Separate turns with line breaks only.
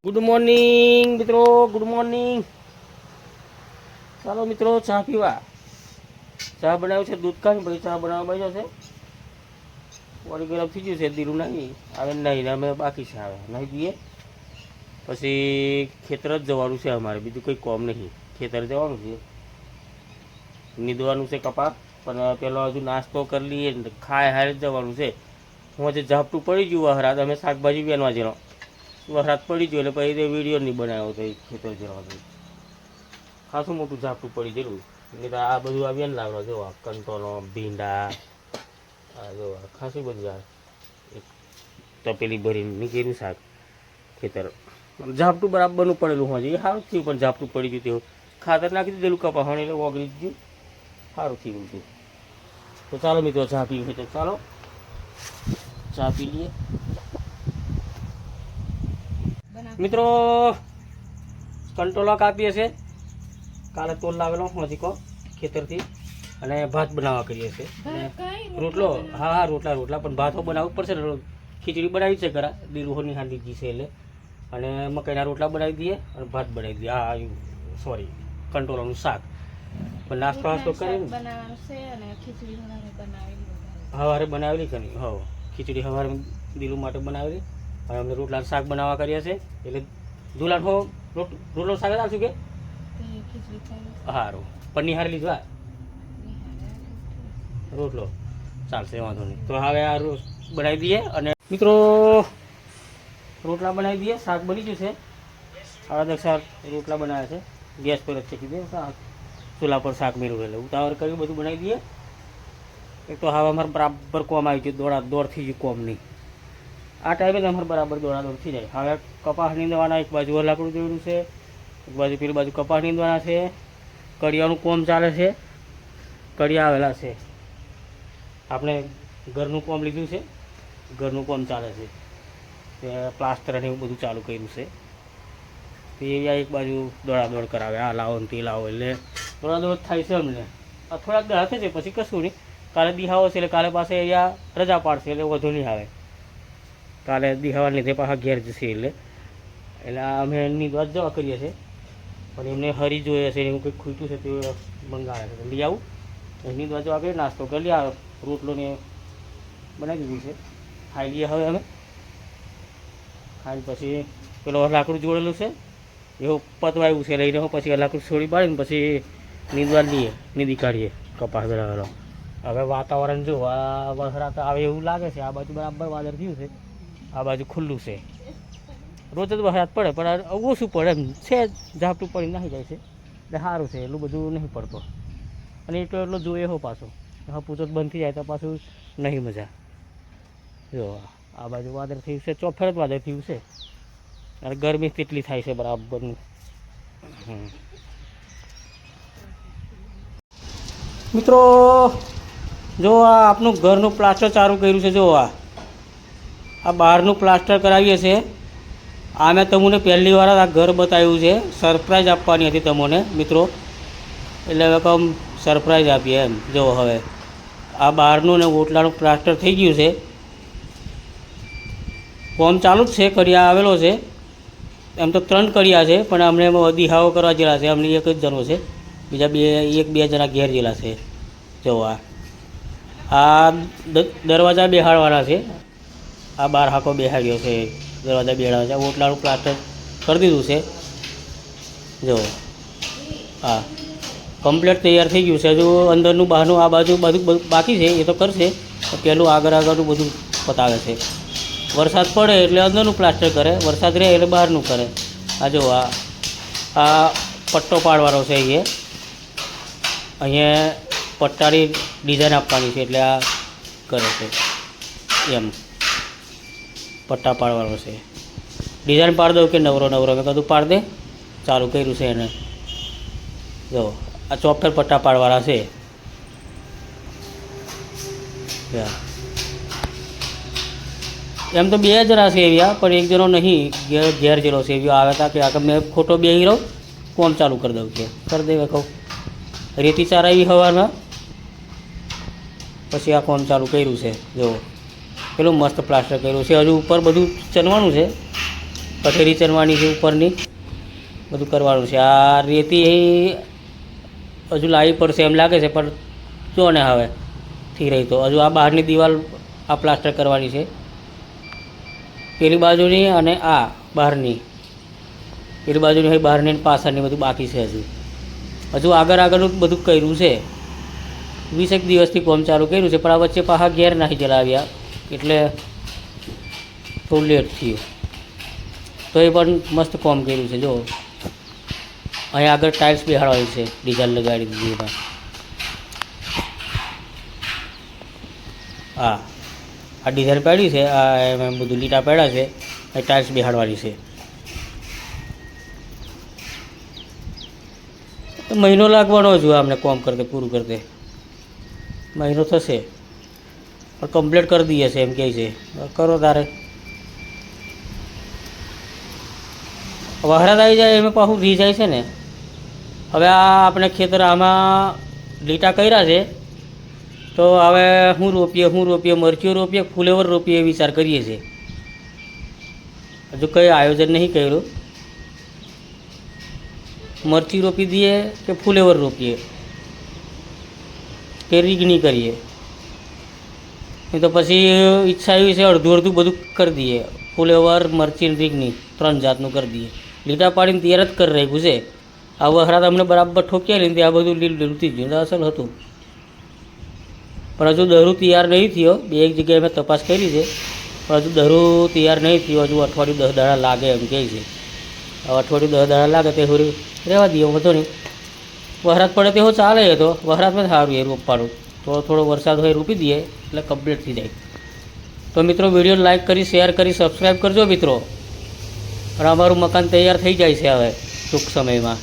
Good morning મિત્રો, good morning. ચાલો મિત્રો ચા પીવા. ચા બનાવ્યું છે દૂધ કાઢી, પછી ચા બનાવવા બાજુ છે. વળી ગરમ થઈ ગયું છે, દીરું નહીં આવે નહીં, અમે બાકી છે આવે નહીં દઈએ. પછી ખેતર જ જવાનું છે અમારે, બીજું કંઈ કોમ નહીં. ખેતર જવાનું છે, નીંદવાનું છે કપા, પણ પેલો હજુ નાસ્તો કરી લઈએ ને ખાય હારે જ જવાનું છે. હું આજે ઝાપટું પડી ગયું વહરાત, અમે શાકભાજી બેનવા જેનો વહરાત પડી ગયો એટલે પછી વિડીયો નહીં બનાવ્યો તો ખેતર જવા દઉં. ખાસું મોટું ઝાપટું પડી ગયેલું. નહીં તો આ બધું આ બેન લાવવા જો આ કંટોનો ભીંડા આ જો ખાસું બધું આ એક તપેલી ભરીને નીકળ્યું શાક ખેતર. ઝાપટું બરાબરનું પડેલું હોય એ સારું થયું, પણ ઝાપટું પડી ગયું તેવું ખાતર નાખી દીધેલું કપાસણ એટલે ઓગળી ગયું, સારું થયું હતું. તો ચાલો મિત્રો ચા પીવું તો ચાલો ચા પી લઈએ. મિત્રો કંટોલા કાપીએ છે, કાલે તોલ લાવેલો નજીકો ખેતરથી, અને ભાત બનાવવા કરીએ છીએ. રોટલો હા રોટલા પણ ભાતો બનાવવું પડશે ને. ખીચડી બનાવી છે ખરા, દીરુહોની હાંડી છે એટલે, અને મકાઈના રોટલા બનાવી દઈએ અને ભાત બનાવી દઈએ. હા સોરી કંટોલાનું શાક. પણ નાસ્તો વાસ્તો કરીને સવારે બનાવેલી કે નહીં? હા ખીચડી સવારે દીલું માટે બનાવેલી, અને અમને રોટલા શાક બનાવવા કર્યા છે. એટલે દુલાન હો રોટલો શાક જ આવશું કે સારું પણ નિહાર લીધું રોટલો ચાલશે, વાંધો નહીં. તો હવે આ બનાવી દઈએ. અને મિત્રો રોટલા બનાવી દઈએ, શાક બની ગયું છે. હવે દક્ષા રોટલા બનાવ્યા છે, ગેસ પર જ ચેકી દે, ચૂલા પર શાક મેળવું એટલે ઉતાવળ કર્યું બધું બનાવી દઈએ. એક તો હવે અમારે બરાબર કોમ આવી ગયું, દોડ થઈ ગયું કોમ નહીં. આ ટાઈમે જ અમારે બરાબર દોડ થઈ જાય. હવે કપાસ નીંદવાના, એક બાજુ લાકડું જોયેલું છે, એક બાજુ પેલી બાજુ કપાસ નીંદવાના છે. કડિયાનું કોમ ચાલે છે, કડિયા આવેલા છે. આપણે ઘરનું કોમ લીધું છે, ઘરનું કોમ ચાલે છે. તે પ્લાસ્ટર અને એવું બધું ચાલુ કર્યું છે. તે એક બાજુ દોડાદોડ કરાવે, આ લાવો ને તે લાવો, એટલે દોડાદોડ થાય છે અમને. આ થોડાક દડા થશે પછી કશું નહીં. કાલે દિહાવો છે એટલે કાલે પાસે અહીંયા રજા પાડશે એટલે વધુ નહીં આવે. કાલે દિહાવા લીધે પાછા ઘેર જશે એટલે અમે નીંદવા જ જવા કરીએ છીએ. પણ એમને હરી જોઈએ છે, એવું કંઈક ખૂટ્યું છે તે મંગાવે છે, લઈ આવું. નીંદવા જવા કરીએ, નાસ્તો કરી લઈએ. રોટલોને બનાવી દીધું છે, ખાઈ લઈએ. હવે અમે ખાઈને પછી પેલો લાકડું જોડેલું છે એવું પતવાયું છે, લઈને પછી લાકડું છોડી પાડીને પછી નીંદવા લઈએ, નીંદી કાઢીએ કપાસ બરાબર. હવે વાતાવરણ જો આ વરસાદ આવે એવું લાગે છે. આ બાજુ બરાબર વાદળ થયું છે, આ બાજુ ખુલ્લું છે. રોજ જ વરસાદ પડે પણ ઓછું પડે એમ છે, ઝાપટું પડી નાખી જાય છે એટલે સારું છે, એટલું બધું નહીં પડતો. અને એટલો જોઈએ હો પાછો હા પૂછો બંધ થઈ જાય તો પાછું નહીં મજા. જો આ બાજુ વાદળ થયું છે, ચોફેર જ વાદળ થયું છે, અને ગરમી તેટલી થાય છે બરાબરનું. મિત્રો જો આ આપનું ઘરનું પ્લાસ્ટર ચાલુ કર્યું છે. જો આ બહારનું પ્લાસ્ટર કરાવીએ છીએ. આ મેં તમને પહેલી વાર આ ઘર બતાવ્યું છે, સરપ્રાઈઝ આપવાની હતી તમને મિત્રો, એટલે હવે કમ સરપ્રાઈઝ આપીએ એમ. જો હવે આ બહારનું ને ઓટલાનું પ્લાસ્ટર થઈ ગયું છે, કોમ ચાલુ જ છે. કડિયા આવેલો છે, એમ તો 3 કડિયા છે, પણ અમને એમાં દિહાવો કરવા જેલા છે. અમને એક જ જણો છે, બીજા બે જણા ઘેર જેલા છે. જો આ દરવાજા બેહાડવાના છે. આ બાર હાકો બેહાડ્યો છે, દરવાજા બેહાડવા છે. ઓટલાનું પ્લાસ્ટર કરી દીધું છે. જો હા કમ્પ્લીટ તૈયાર થઈ ગયું છે. હજુ અંદરનું બહારનું આ બાજુ બધું બાકી છે, એ તો કરશે. પહેલું આગળનું બધું પતાવે છે. વરસાદ પડે એટલે અંદરનું પ્લાસ્ટર કરે, વરસાદ રહે એટલે બહારનું કરે. આ જો આ પટ્ટો પાડવાનો છે. અહીંયા પટ્ટાની ડિઝાઇન આપવાની છે એટલે આ કરે છે એમ. પટ્ટા પાડવાનો છે, ડિઝાઇન પાડી દઉં કે નવરો મેં કીધું પાડી દે. ચાલુ કર્યું છે એને. જો આ ચોફેર પટ્ટા પાડવાના છે. એમ તો 2 જણા છે એવા, પણ એક જણો નહીં, ઘેર જેલો છે એવો આવે તા કે આ મેં ખોટો બેહી રહું, કોમ ચાલુ કરી દઉં કે કરી દે. કહું રેતી ચારાવી સવારમાં, પછી આ કોમ ચાલુ કર્યું છે. જો પેલું મસ્ત પ્લાસ્ટર કર્યું છે. હજુ ઉપર બધું ચણવાનું છે, કઠેરી ચરવાની છે ઉપરની, બધું કરવાનું છે. આ રેતી હજુ લાવી પડશે એમ લાગે છે, પણ જો ને હવે થઈ રહી તો હજુ આ બહારની દિવાલ આ પ્લાસ્ટર કરવાની છે, પેલી બાજુની અને આ બહારની, પેલી બાજુની હોય બહારની અને પાછળની બધું બાકી છે. હજુ આગળનું બધું કર્યું છે, 20 દિવસથી કામ ચાલુ કર્યું છે, પણ આ વચ્ચે પાછા ઘેર નાખી ચલાવ્યા એટલે થોડું લેટ થયું. તો એ પણ મસ્ત કામ કર્યું છે. જો અહીંયા આગળ ટાઇલ્સ બેહાડવાની છે, ડિઝાઇન લગાડી દીધી એમાં. હા, આ ડિઝાઇન પાડી છે, આ એમ બધું લીટા પાડ્યા છે, એ ટાઇલ્સ બેહાડવાની છે. મહિનો લાગવાનો જો અમને કામ કરતે પૂરું કરતે, મહિનો થશે, પણ કમ્પ્લીટ કરી દઈએ છે એમ કહે છે. કરો તારે વહરાત આવી જાય એમાં પાછું રી જાય છે ને. હવે આ આપણે ખેતર આમાં લીટા કર્યા છે, તો હવે શું રોપીએ મરચીઓ રોપીએ, ફુલેવર રોપીએ વિચાર કરીએ છીએ. હજુ કંઈ આયોજન નહીં કર્યું, મરચી રોપી દઈએ કે ફુલેવર રોપીએ કે રીગણી કરીએ. એ તો પછી ઈચ્છા એવી છે અડધું બધું કરી દઈએ, ફુલેવર મરચી રીગણી 3 જાતનું કરી દઈએ. લીટા પાડીને તૈયાર જ કરી રાખ્યું છે. આ વહરાત અમને બરાબર ઠોક્યા લઈને આ બધું લીલું ગયું અસલ હતું, પણ હજુ દરું તૈયાર નહીં થયો. 2 જગ્યાએ મેં તપાસ કરી છે, પણ હજુ દરું તૈયાર નહીં થયો. હજુ અઠવાડિયું 10 દાડા લાગે એમ કહે છે. અઠવાડિયું 10 દાડા લાગે તે થોડી રહેવા દઈએ, વધો નહીં. વહરાત પડે તેવો ચાલે, તો વહરાતમાં સારું એ રોપવાનું. થોડો વરસાદ હોય રોપી દઈએ એટલે કમ્પ્લીટ થઈ જાય. તો મિત્રો વિડીયો લાઇક કરી, શેર કરી, સબસ્ક્રાઈબ કરજો મિત્રો. અને અમારું મકાન તૈયાર થઈ જાય છે હવે ટૂંક સમયમાં.